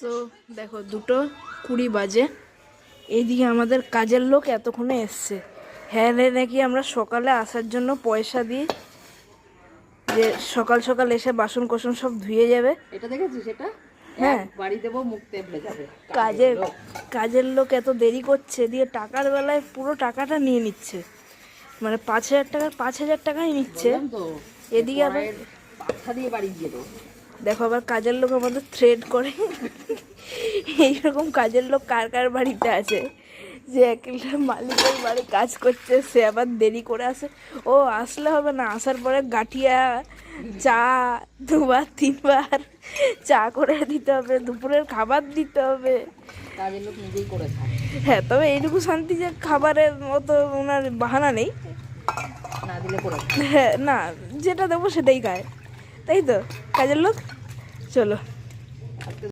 তো দেখো 2:20 বাজে, এইদিকে আমাদের কাজের লোক এতক্ষণে এসছে। হ্যাঁ রে, নাকি আমরা সকালে আসার জন্য পয়সা দিই, যে সকাল সকাল এসে বাসন কোসন সব ধুয়ে যাবে। এটা দেখেছিস? এটা হ্যাঁ, বাড়ি দেবো, মুখ তেবড়ে যাবে। কাজের লোক এত দেরি করছে, দিয়ে টাকার বেলায় পুরো টাকাটা নিয়ে নিচ্ছে, মানে 5,000 টাকা 5,000 টাকাই নিচ্ছে। তো এদিকে আবার পাখা দিয়ে বাড়ি দিয়ে দেবো। দেখো আবার কাজের লোক আমাদের থ্রেড করে। এইরকম কাজের লোক কার কার বাড়িতে আছে, যে একটা মালিকের বাড়ি কাজ করছে, সে আবার দেরি করে আসে। ও আসলে হবে না, আসার পরে গাঠিয়া চা 2বার 3বার চা করে দিতে হবে, দুপুরের খাবার দিতে হবে। কাজের লোক নিজেই করে খায়। হ্যাঁ, তবে এইটুকু শান্তি যে খাবারের মতো ওনার বাহানা নেই। না দিলে করে হ্যাঁ, না, যেটা দেবো সেটাই খায়, তাই তো কাজের লোক। চলো।